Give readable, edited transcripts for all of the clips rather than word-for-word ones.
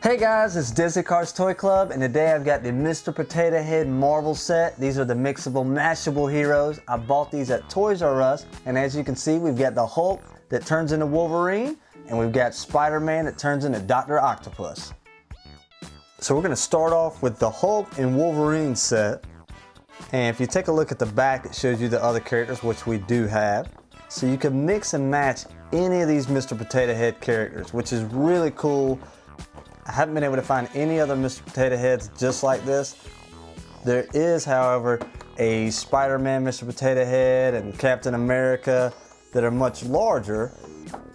Hey guys, it's Disney Cars Toy Club, and today I've got the Mr. Potato Head Marvel set. These are the mixable, mashable heroes. I bought these at Toys R Us, and as you can see, we've got the Hulk that turns into Wolverine, and we've got Spider-Man that turns into Dr. Octopus. So we're going to start off with the Hulk and Wolverine set. And if you take a look at the back, it shows you the other characters, which we do have. So you can mix and match any of these Mr. Potato Head characters, which is really cool. I haven't been able to find any other Mr. Potato Heads just like this. There is, however, a Spider-Man Mr. Potato Head and Captain America that are much larger,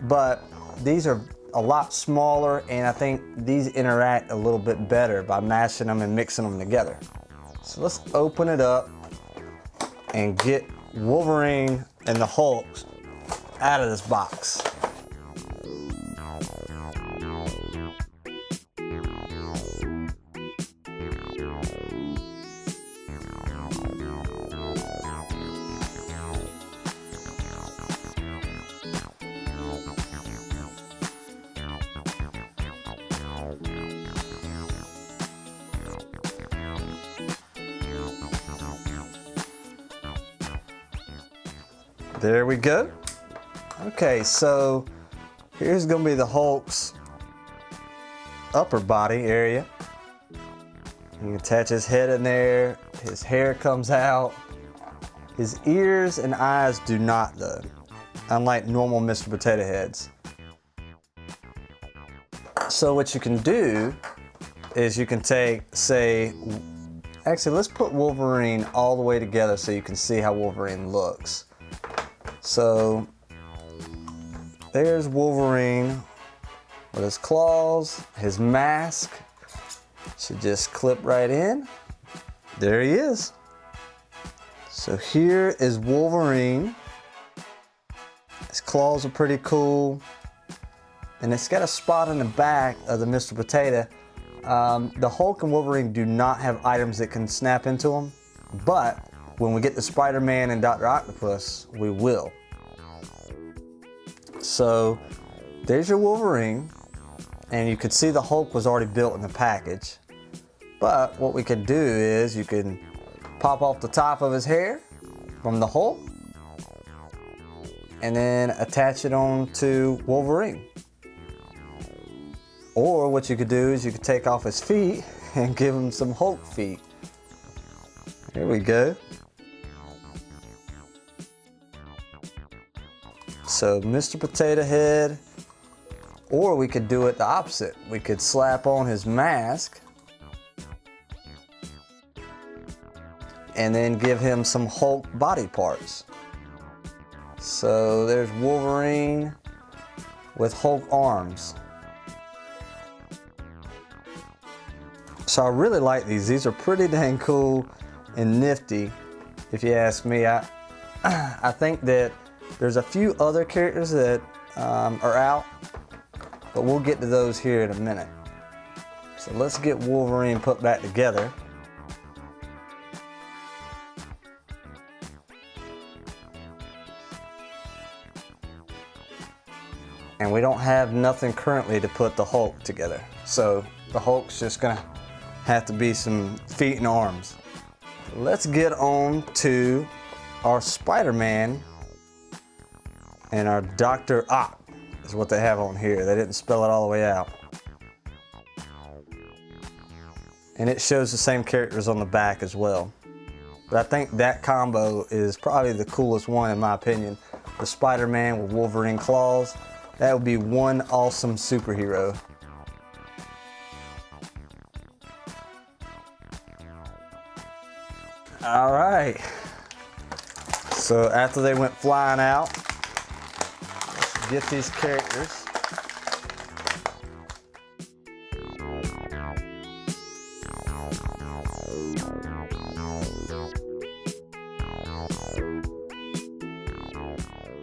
but these are a lot smaller, and I think these interact a little bit better by mashing them and mixing them together. So let's open it up and get Wolverine and the Hulk out of this box. There we go. Okay, so here's gonna be the Hulk's upper body area. You can attach his head in there, his hair comes out. His ears and eyes do not though, unlike normal Mr. Potato Heads. So what you can do is you can take, say, actually let's put Wolverine all the way together so you can see how Wolverine looks. So there's Wolverine with his claws, his mask should just clip right in. There he is. So here is Wolverine. His claws are pretty cool. And it's got a spot in the back of the Mr. Potato. The Hulk and Wolverine do not have items that can snap into them, but when we get to Spider-Man and Dr. Octopus, we will. So there's your Wolverine, and you can see the Hulk was already built in the package. But what we can do is you can pop off the top of his hair from the Hulk and then attach it on to Wolverine. Or what you could do is you could take off his feet and give him some Hulk feet. Here we go. So Mr. Potato Head, or we could do it the opposite. We could slap on his mask and then give him some Hulk body parts. So there's Wolverine with Hulk arms. So I really like these. These are pretty dang cool and nifty, if you ask me. I think that there's a few other characters that are out, but we'll get to those here in a minute. So let's get Wolverine put back together. And we don't have nothing currently to put the Hulk together. So the Hulk's just gonna have to be some feet and arms. Let's get on to our Spider-Man and our Dr. Ock is what they have on here. They didn't spell it all the way out. And it shows the same characters on the back as well. But I think that combo is probably the coolest one in my opinion. The Spider-Man with Wolverine claws. That would be one awesome superhero. All right. So after they went flying out, let's get these characters.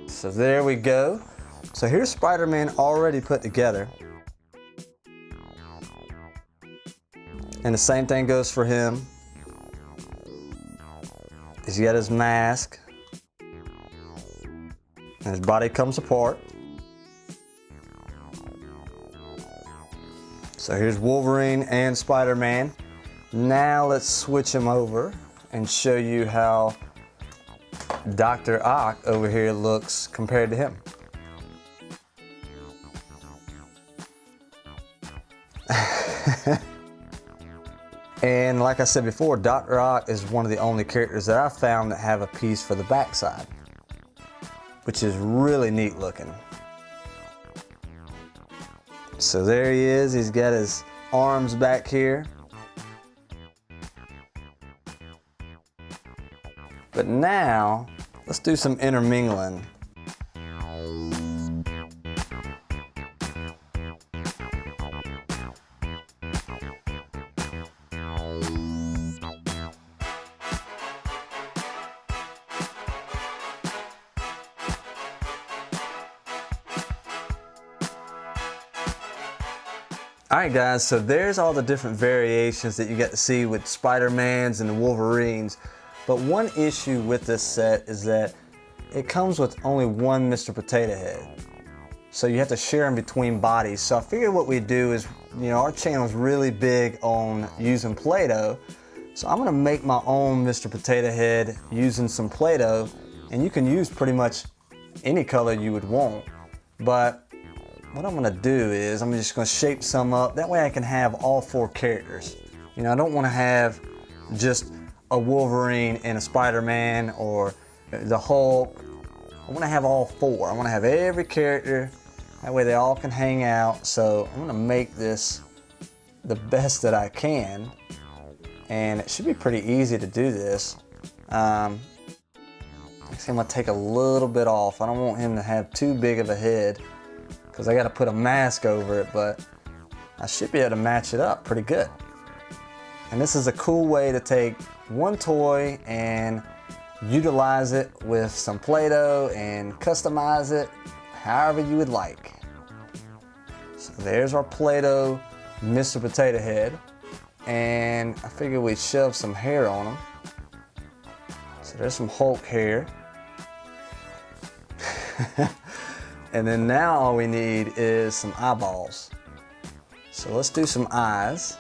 So there we go. So here's Spider-Man already put together. And the same thing goes for him. He's got his mask. And his body comes apart. So here's Wolverine and Spider-Man. Now let's switch them over and show you how Dr. Ock over here looks compared to him. And like I said before, Dr. Ock is one of the only characters that I found that have a piece for the backside, which is really neat looking. So there he is, he's got his arms back here. But now, let's do some intermingling. Alright guys, so there's all the different variations that you get to see with Spider-Mans and the Wolverines. But one issue with this set is that it comes with only one Mr. Potato Head. So you have to share them between bodies. So I figured what we do is, you know, our channel is really big on using Play-Doh. So I'm gonna make my own Mr. Potato Head using some Play-Doh, and you can use pretty much any color you would want. But what I'm gonna do is I'm just gonna shape some up. That way I can have all four characters. You know, I don't wanna have just a Wolverine and a Spider-Man or the Hulk. I wanna have all four. I wanna have every character. That way they all can hang out. So I'm gonna make this the best that I can. And it should be pretty easy to do this. Actually, I'm gonna take a little bit off. I don't want him to have too big of a head, because I got to put a mask over it, but I should be able to match it up pretty good. And this is a cool way to take one toy and utilize it with some Play-Doh and customize it however you would like. So there's our Play-Doh Mr. Potato Head, and I figured we'd shove some hair on him. So there's some Hulk hair. And then now all we need is some eyeballs. So let's do some eyes.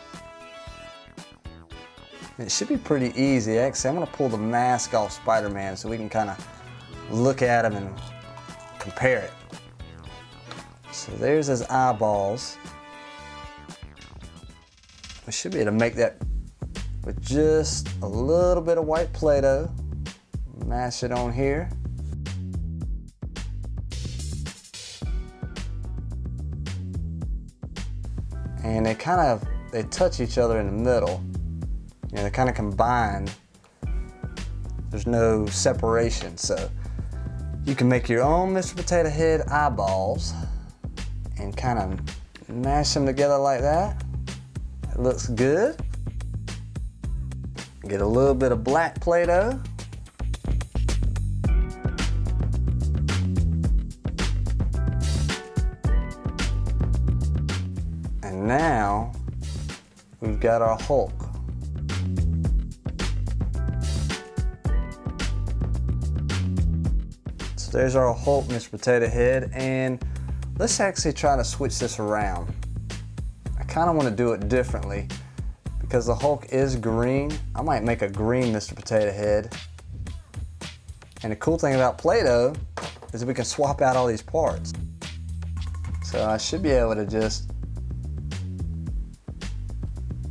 And it should be pretty easy. Actually, I'm gonna pull the mask off Spider-Man so we can kind of look at him and compare it. So there's his eyeballs. We should be able to make that with just a little bit of white Play-Doh. Mash it on here. And they touch each other in the middle. You know, they're kind of combined. There's no separation. So you can make your own Mr. Potato Head eyeballs and kind of mash them together like that. It looks good. Get a little bit of black Play-Doh. And now we've got our Hulk. So there's our Hulk Mr. Potato Head, and let's actually try to switch this around. I kind of want to do it differently because the Hulk is green. I might make a green Mr. Potato Head. And the cool thing about Play-Doh is that we can swap out all these parts. So I should be able to just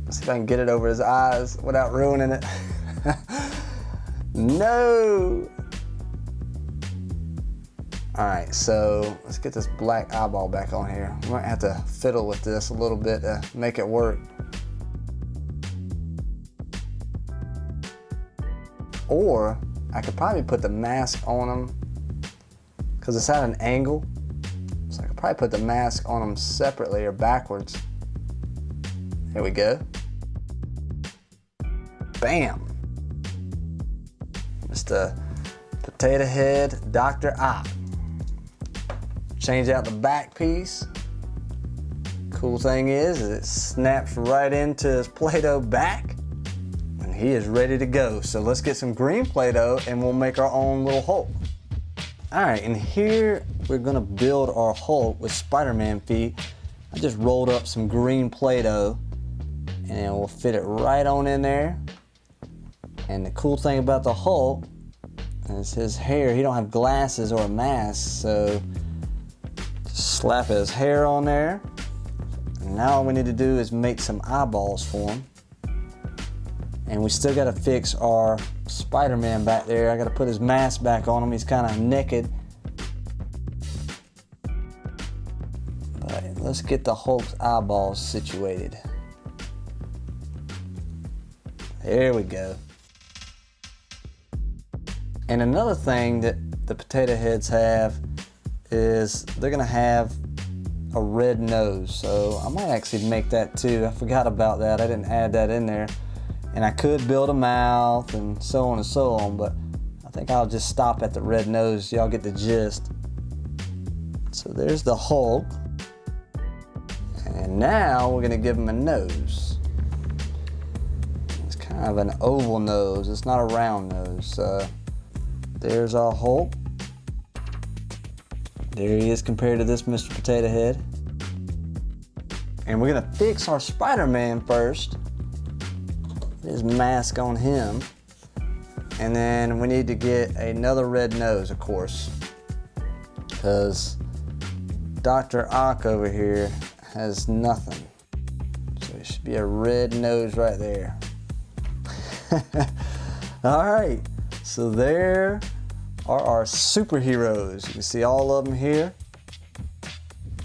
see if I can get it over his eyes without ruining it. No! Alright, so let's get this black eyeball back on here. We might have to fiddle with this a little bit to make it work. Or I could probably put the mask on him because it's at an angle. So I could probably put the mask on him separately or backwards. There we go. Bam! Mr. Potato Head Dr. Ock. Change out the back piece. Cool thing is it snaps right into his Play-Doh back and he is ready to go. So let's get some green Play-Doh and we'll make our own little Hulk. Alright, and here we're gonna build our Hulk with Spider-Man feet. I just rolled up some green Play-Doh and we'll fit it right on in there. And the cool thing about the Hulk is his hair, he don't have glasses or a mask, so just slap his hair on there. And now all we need to do is make some eyeballs for him. And we still gotta fix our Spider-Man back there. I gotta put his mask back on him, he's kinda naked. But let's get the Hulk's eyeballs situated. There we go. And another thing that the potato heads have is they're gonna have a red nose. So I might actually make that too. I forgot about that. I didn't add that in there. And I could build a mouth and so on and so on, but I think I'll just stop at the red nose. Y'all get the gist. So there's the Hulk. And now we're gonna give him a nose. It's kind of an oval nose. It's not a round nose. There's our Hulk. There he is compared to this Mr. Potato Head. And we're gonna fix our Spider-Man first. Put his mask on him. And then we need to get another red nose, of course. Because Dr. Ock over here has nothing. So it should be a red nose right there. All right, so there are our superheroes. You can see all of them here.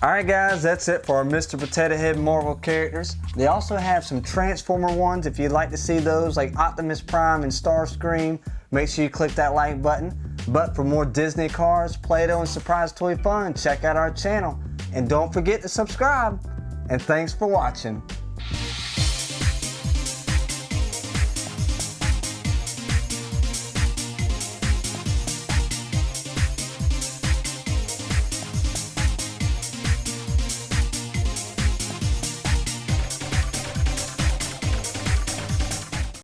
All right guys, that's it for our Mr. Potato Head Marvel characters. They also have some Transformer ones. If you'd like to see those, like Optimus Prime and Starscream, make sure you click that like button. But for more Disney Cars, Play-Doh, and surprise toy fun, check out our channel. And don't forget to subscribe. And thanks for watching.